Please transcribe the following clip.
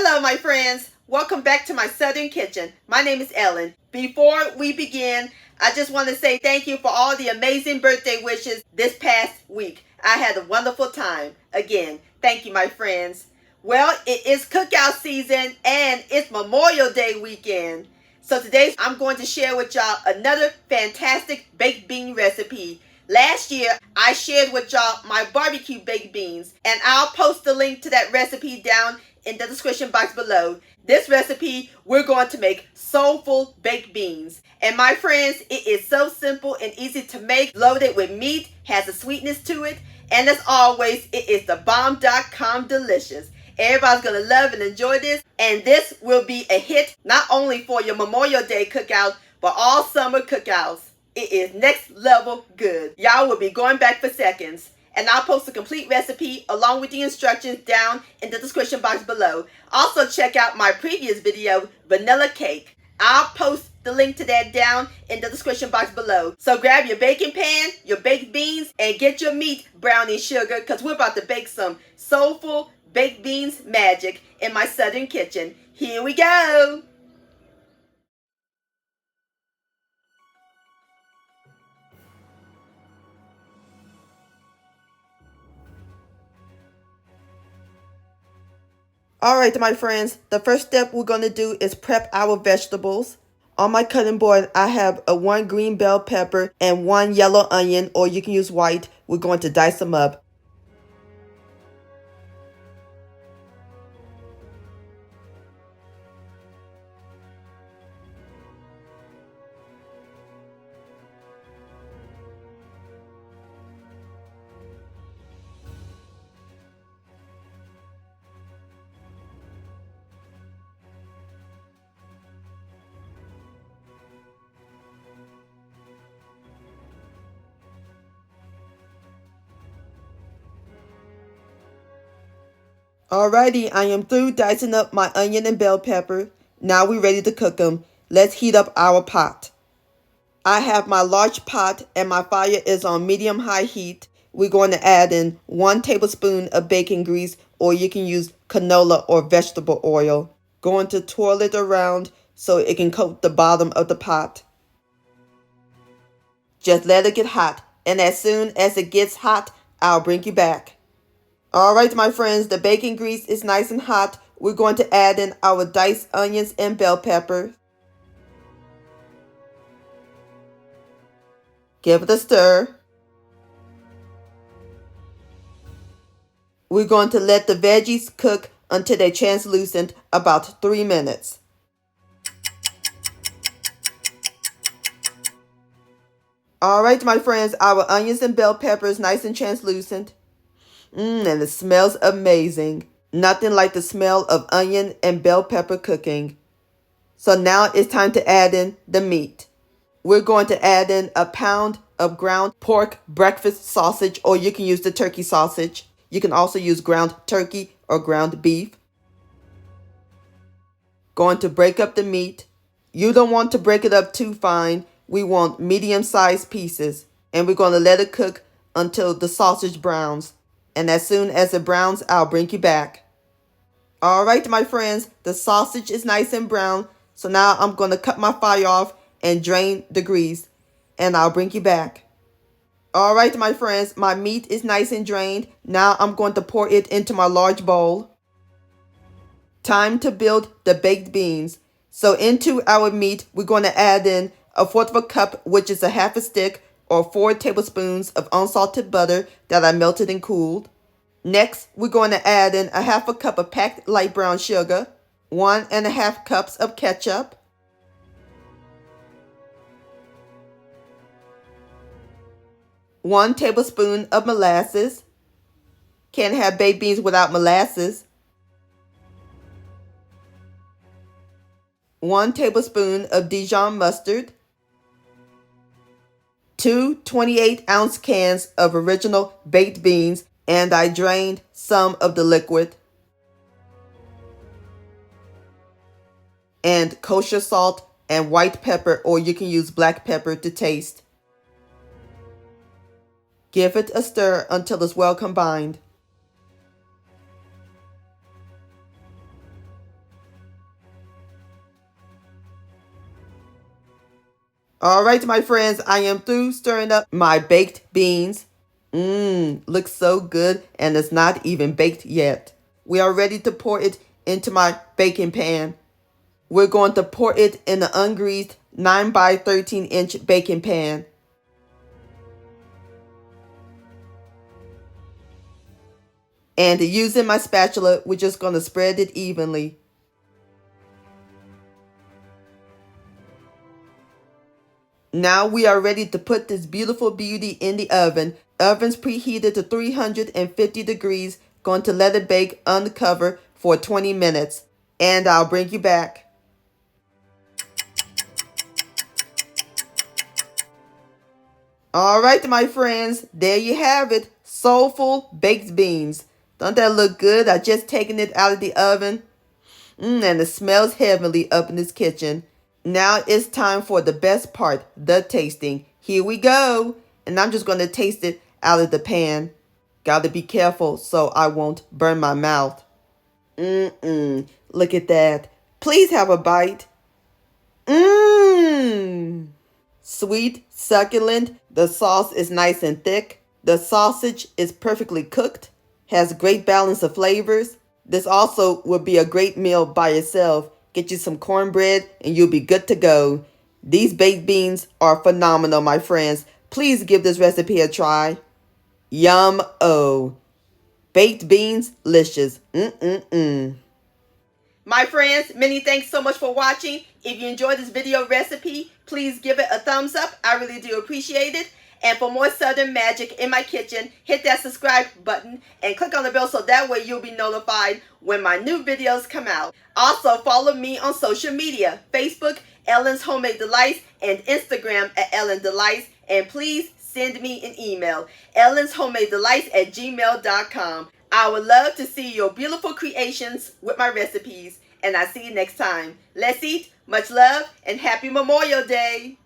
Hello, my friends. Welcome back to my Southern Kitchen. My name is Ellen. Before we begin, I just want to say thank you for all the amazing birthday wishes this past week. I had a wonderful time. Again, thank you, my friends. Well, it is cookout season and it's Memorial Day weekend. So today I'm going to share with y'all another fantastic baked bean recipe. Last year, I shared with y'all my barbecue baked beans, and I'll post the link to that recipe down in the description box below. This recipe, we're going to make soulful baked beans. And my friends, it is so simple and easy to make, loaded with meat, has a sweetness to it, and as always, it is the bomb.com delicious. Everybody's going to love and enjoy this, and this will be a hit not only for your Memorial Day cookout, but all summer cookouts. It is next level good. Y'all will be going back for seconds. And I'll post a complete recipe along with the instructions down in the description box below. Also check out my previous video, Vanilla Cake. I'll post the link to that down in the description box below. So grab your baking pan, your baked beans, and get your meat browned in sugar, because we're about to bake some soulful baked beans magic in my Southern kitchen. Here we go. Alright, my friends, the first step we're going to do is prep our vegetables. On my cutting board, I have a 1 green bell pepper and 1 yellow onion, or you can use white. We're going to dice them up. Alrighty, I am through dicing up my onion and bell pepper. Now we're ready to cook them. Let's heat up our pot. I have my large pot and my fire is on medium-high heat. We're going to add in 1 tablespoon of bacon grease, or you can use canola or vegetable oil. Going to twirl it around so it can coat the bottom of the pot. Just let it get hot, and as soon as it gets hot, I'll bring you back. Alright, my friends, the bacon grease is nice and hot. We're going to add in our diced onions and bell pepper. Give it a stir. We're going to let the veggies cook until they're translucent, about 3 minutes. Alright, my friends, our onions and bell pepper is nice and translucent. And it smells amazing. Nothing like the smell of onion and bell pepper cooking. So now it's time to add in the meat. We're going to add in a pound of ground pork breakfast sausage, or you can use the turkey sausage. You can also use ground turkey or ground beef. Going to break up the meat. You don't want to break it up too fine. We want medium-sized pieces. And we're going to let it cook until the sausage browns. And as soon as it browns, I'll bring you back. Alright, my friends, the sausage is nice and brown. So now I'm going to cut my fire off and drain the grease. And I'll bring you back. Alright, my friends, my meat is nice and drained. Now I'm going to pour it into my large bowl. Time to build the baked beans. So into our meat, we're going to add in 1/4 of a cup, which is a half a stick, or 4 tablespoons of unsalted butter that I melted and cooled. Next, we're going to add in 1/2 cup of packed light brown sugar, 1½ cups of ketchup, 1 tablespoon of molasses. Can't have baked beans without molasses. 1 tablespoon of Dijon mustard. 2 28-ounce cans of original baked beans, and I drained some of the liquid. And kosher salt and white pepper, or you can use black pepper to taste. Give it a stir until it's well combined. All right, my friends, I am through stirring up my baked beans. Looks so good, and it's not even baked yet. We are ready to pour it into my baking pan. We're going to pour it in the ungreased 9 by 13 inch baking pan. And using my spatula, we're just going to spread it evenly. Now we are ready to put this beautiful beauty in the oven. Oven's preheated to 350 degrees. Going to let it bake uncovered for 20 minutes. And I'll bring you back. All right, my friends, there you have it. Soulful baked beans. Don't that look good? I just taken it out of the oven. And it smells heavenly up in this kitchen. Now it's time for the best part, the tasting. Here we go. And I'm just going to taste it out of the pan. Got to be careful so I won't burn my mouth. Look at that. Please have a bite. Sweet, succulent. The sauce is nice and thick. The sausage is perfectly cooked. Has great balance of flavors. This also would be a great meal by itself. Get you some cornbread and you'll be good to go. These baked beans are phenomenal, my friends. Please give this recipe a try. Yum-o. Baked beans, licious. My friends, many thanks so much for watching. If you enjoyed this video recipe, please give it a thumbs up. I really do appreciate it. And for more Southern magic in my kitchen, hit that subscribe button and click on the bell so that way you'll be notified when my new videos come out. Also, follow me on social media, Facebook, Ellen's Homemade Delights, and Instagram at Ellen Delights. And please send me an email, ellenshomemadedelights@gmail.com. I would love to see your beautiful creations with my recipes. And I'll see you next time. Let's eat. Much love and happy Memorial Day.